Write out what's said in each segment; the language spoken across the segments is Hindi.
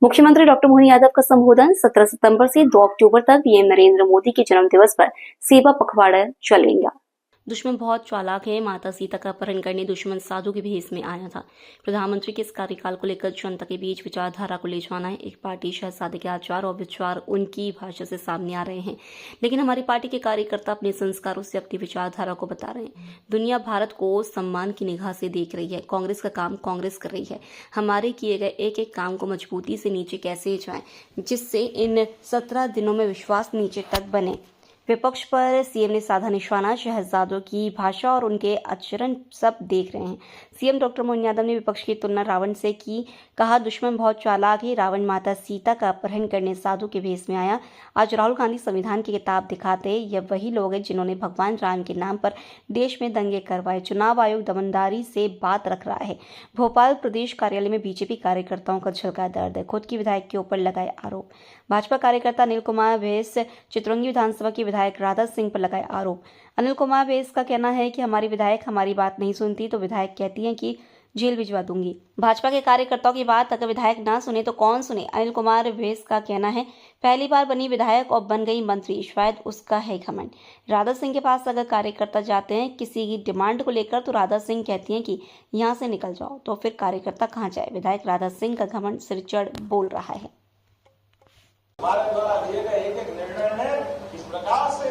मुख्यमंत्री डॉक्टर मोहन यादव का संबोधन 17 सितंबर से 2 अक्टूबर तक पीएम नरेंद्र मोदी के जन्म दिवस पर सेवा पखवाड़ा चलेगा। दुश्मन बहुत चालाक है। माता सीता का अपहरण करने दुश्मन साधु के भेष में आया था। प्रधानमंत्री के इस कार्यकाल को लेकर जनता के बीच विचारधारा को ले जाना है। एक पार्टी शहजादे के आचार और विचार उनकी भाषा से सामने आ रहे हैं, लेकिन हमारी पार्टी के कार्यकर्ता अपने संस्कारों से अपनी विचारधारा को बता रहे हैं। दुनिया भारत को सम्मान की निगाह से देख रही है। कांग्रेस का काम कांग्रेस कर रही है। हमारे किए गए एक एक काम को मजबूती से नीचे कैसे जाए, जिससे इन 17 दिनों में विश्वास नीचे तक बने। विपक्ष पर सीएम ने साधा निशाना। शहजादों की भाषा और उनके आचरण सब देख रहे हैं। सीएम डॉक्टर मोहन यादव ने विपक्ष की तुलना रावण से की। कहा, दुश्मन बहुत चालाक है। रावण माता सीता का अपहरण करने साधु के भेष में आया। आज राहुल गांधी संविधान की किताब दिखाते ये वही लोग हैं जिन्होंने भगवान राम के नाम पर देश में दंगे करवाए। चुनाव आयोग दमनदारी से बात रख रहा है। भोपाल प्रदेश कार्यालय में बीजेपी कार्यकर्ताओं का झलका दर्द है। खुद की विधायक के ऊपर लगाए आरोप। भाजपा कार्यकर्ता अनिल कुमार भैंस चित्रौंगी विधानसभा की विधायक राधा सिंह पर लगाए आरोप। अनिल कुमार भैंस का कहना है कि हमारी विधायक हमारी बात नहीं सुनती तो विधायक कहती हैं कि जेल भिजवा दूंगी। भाजपा के कार्यकर्ताओं की बात अगर विधायक ना सुने तो कौन सुने। अनिल कुमार भैंस का कहना है, पहली बार बनी विधायक और बन गई मंत्री, शायद उसका है घमंड। राधा सिंह के पास अगर कार्यकर्ता जाते हैं किसी की डिमांड को लेकर तो राधा सिंह कहती हैं कि यहाँ से निकल जाओ, तो फिर कार्यकर्ता कहाँ जाए। विधायक राधा सिंह का घमंड सिर चढ़ बोल रहा है। हमारे द्वारा लिए गए एक एक निर्णय ने इस प्रकार से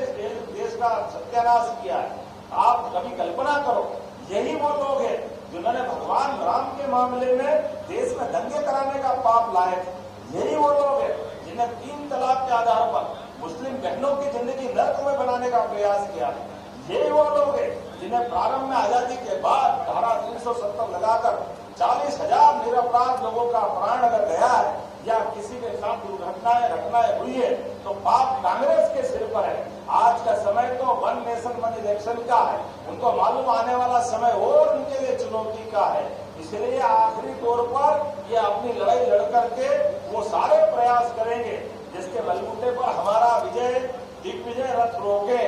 देश का सत्यानाश किया है। आप कभी कल्पना करो, यही वो लोग हैं जिन्होंने भगवान राम के मामले में देश में दंगे कराने का पाप लाए थे। यही वो लोग हैं जिन्हें 3 तलाक के आधार पर मुस्लिम बहनों की जिंदगी नर्क में बनाने का प्रयास किया है। यही वो लोग हैं जिन्हें प्रारंभ में आजादी के बाद धारा 370 लगाकर 40,000 निरपराध लोगों का प्राण अगर गया है या किसी के साथ घटनाएं हुई है तो पाप कांग्रेस के सिर पर है। आज का समय तो वन नेशन वन इलेक्शन का है। उनको मालूम आने वाला समय और उनके लिए चुनौती का है। इसलिए आखिरी तौर पर ये अपनी लड़ाई लड़ करके वो सारे प्रयास करेंगे जिसके बलबूते पर हमारा विजय दिग्विजय रथ रोके।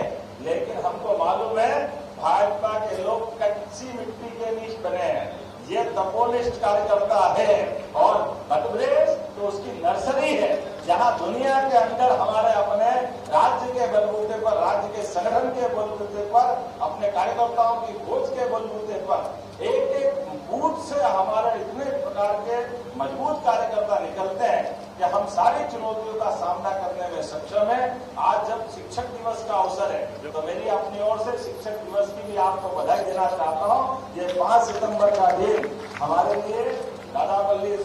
लेकिन हमको मालूम है भाजपा के लोग कच्ची मिट्टी के नीच बने हैं। ये तपोनिष्ठ कार्यकर्ता है और मध्यप्रदेश तो उसकी नर्सरी है, जहां दुनिया के अंदर हमारे अपने राज्य के बलबूते पर, राज्य के संगठन के बलबूते पर, अपने कार्यकर्ताओं की खोज के बलबूते पर एक एक बूथ से हमारे इतने प्रकार के मजबूत कार्यकर्ता निकलते हैं कि हम सारी चुनौतियों का सामना करने में सक्षम है। आज जब शिक्षक दिवस का अवसर है तो मेरी अपनी ओर से शिक्षक दिवस की भी आपको बधाई देना चाहता हूँ। ये 5 सितंबर का दिन हमारे लिए दादापल्ली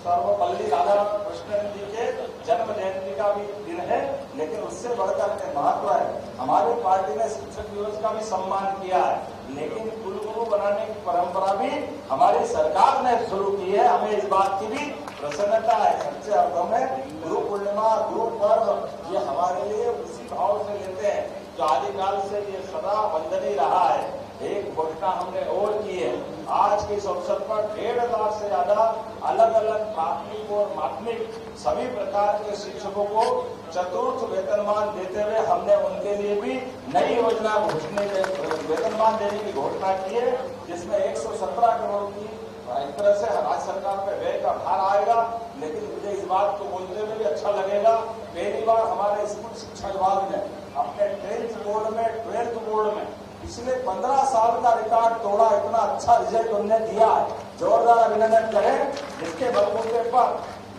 सर्वपल्ली राधाकृष्णन जी के जन्म जयंती का भी दिन है, लेकिन उससे बढ़कर के महत्व है। हमारी पार्टी ने शिक्षक दिवस का भी सम्मान किया है, लेकिन कुलगुरु बनाने की परंपरा भी हमारी सरकार ने शुरू की है। हमें इस बात की भी प्रसन्नता है। सच्चे अर्थों में गुरु पूर्णिमा, गुरु पर्व ये हमारे लिए उसी भाव से लेते हैं जो आदिकाल से ये सदा वंदनीय रहा है। एक घोषणा हमने और की है। आज के इस अवसर पर 1.5 लाख से ज्यादा अलग अलग प्राथमिक और माध्यमिक सभी प्रकार के शिक्षकों को चतुर्थ वेतनमान देते हुए हमने उनके लिए भी नई योजना वेतनमान देने की घोषणा की है, जिसमें 117 करोड़ की एक तरह से राज्य सरकार पर व्यय का भार आएगा। लेकिन मुझे इस बात को बोलते हुए भी अच्छा लगेगा, पहली बार हमारे स्कूल शिक्षा विभाग ने अपने 12th बोर्ड में पिछले 15 साल का रिकॉर्ड तोड़ा। इतना अच्छा रिजल्ट उन्होंने दिया है, जोरदार अभिनंदन करें। जिसके बलबूते पर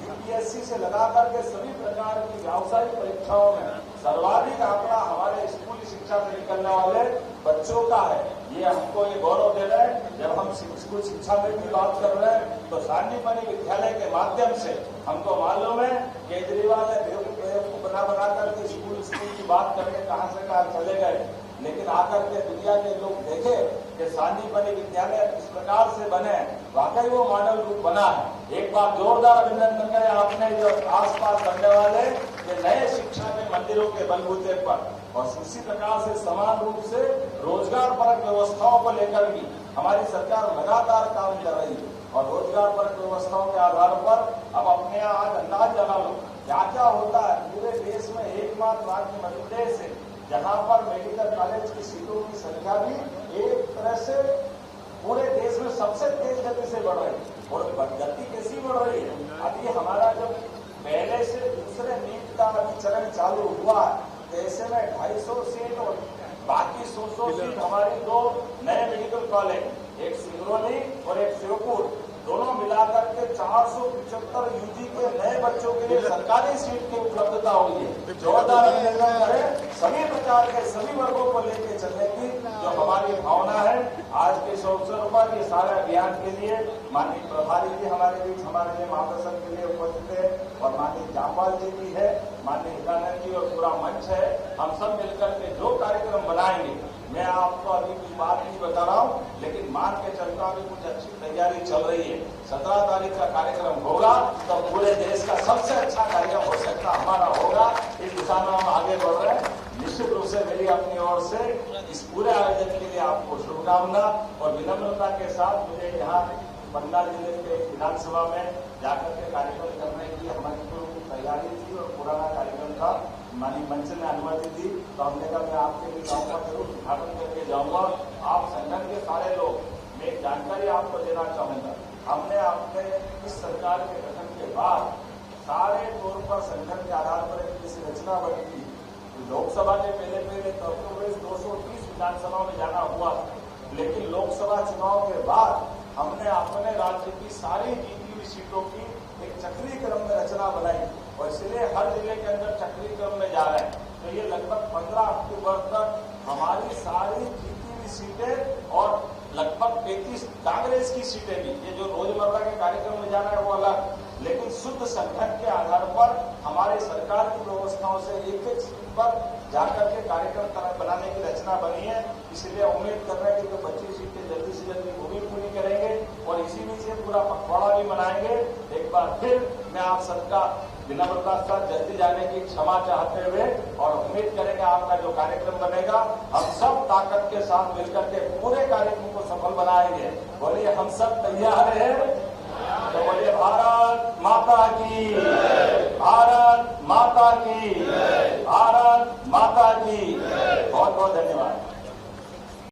यूपीएससी से लगाकर के सभी प्रकार की व्यावसायिक परीक्षाओं में सर्वाधिक आंकड़ा हमारे स्कूली शिक्षा से निकलने वाले बच्चों का है। ये हमको ये गौरव दे रहे हैं। जब हम स्कूल शिक्षा में भी बात कर रहे हैं तो सांदीपनि विद्यालय के माध्यम से हमको मालूम है केजरीवाल ने बेवकूफ बना करके स्कूल की बात करके कहां से कहां चले गए, लेकिन आकर के दुनिया के लोग देखे कि सांदीपनि विद्यालय किस प्रकार से बने, वाकई वो मॉडल रूप बना है। एक बार जोरदार अभिनंदन करें आपने जो आसपास बनने वाले ये नए शिक्षा के मंदिरों के बलबूते पर। और उसी प्रकार से समान रूप से रोजगार परक व्यवस्थाओं को लेकर भी हमारी सरकार लगातार काम कर रही है। और रोजगार परक व्यवस्थाओं के आधार पर अब अपने यहाँ आज अंदाज लगा लो क्या क्या होता है। पूरे देश में एकमात्र राज्य मध्य प्रदेश है जहां पर मेडिकल कॉलेज की सीटों की संख्या भी एक तरह से पूरे देश में सबसे तेज गति से बढ़ रही है। और गति कैसी बढ़ रही है चालू हुआ है, तो ऐसे में 250 सीट और बाकी 100 सीट हमारी 2 नए मेडिकल कॉलेज, एक सिंगरौली और एक शिवपुर, दोनों मिलाकर के 475 यूजी के नए बच्चों के लिए सरकारी सीट की उपलब्धता हुई है। जोरदार अभिनंदन करें सभी प्रकार के सभी वर्गों को लेकर चलने की जो हमारी भावना है। आज के इस अवसर पर ये सारे अभियान के लिए माननीय प्रभारी जी हमारे बीच हमारे लिए मार्गदर्शन के लिए उपस्थित है और माननीय जापाल जी भी है, माननीय हिरानंद जी और पूरा मंच है। हम सब मिलकर के जो कार्यक्रम बनाएंगे, मैं आपको अभी कुछ बात नहीं बता रहा हूँ, लेकिन मान के चलता हूँ कुछ अच्छी तैयारी चल रही है। 17 तारीख का कार्यक्रम होगा तो पूरे देश का सबसे अच्छा कार्यक्रम हो सकता हमारा होगा। इस दिशा में हम आगे बढ़ रहे हैं। निश्चित रूप से मेरी अपनी ओर से इस पूरे आयोजन के लिए आपको शुभकामना और विनम्रता के साथ मुझे यहाँ पन्ना जिले के विधानसभा में जाकर के कार्यक्रम करने की हमारी पूरी तैयारी थी और पुराना कार्यक्रम था। माननीय मंच ने अनुमति दी तो हमने कहा मैं आपके लिए जाऊंगा, जरूर उद्घाटन करके जाऊंगा। आप संगठन के सारे लोग, मैं एक जानकारी आपको देना चाहूंगा। हमने अपने इस सरकार के गठन के बाद सारे तौर पर संगठन के आधार पर एक जैसी रचना बनी थी। लोकसभा के पहले तो 230 विधानसभा में जाना हुआ, लेकिन लोकसभा चुनाव के बाद हमने अपने राज्य की सारी जीती हुई सीटों की एक चक्रीय क्रम में रचना बनाई और इसलिए हर जिले के अंदर चक्रीय क्रम में जा रहे हैं। तो ये लगभग 15 अक्टूबर तक हमारी सारी जीती हुई सीटें और लगभग 35 कांग्रेस की सीटें भी, ये जो रोजमर्रा के कार्यक्रम में जाना है वो अलग, लेकिन शुद्ध संगठन के आधार पर हमारी सरकार की व्यवस्थाओं से एक सीट पर जाकर के कार्यक्रम बनाने की रचना बनी है। इसलिए उम्मीद कर रहे हैं कि 25 सीटें जल्दी से जल्दी वो भी पूरी करेंगे और इसी में से पूरा पखवाड़ा भी मनाएंगे। एक बार फिर मैं आप सबका विनम्रता के साथ जल्दी जाने की क्षमा चाहते हुए और उम्मीद करेंगे आपका जो कार्यक्रम बनेगा हम सब ताकत के साथ मिलकर के पूरे कार्यक्रम को सफल बनाएंगे। बोलिए हम सब तैयार हैं, तो बोलिए भारत माता की, भारत माता की, भारत माता की। बहुत बहुत धन्यवाद।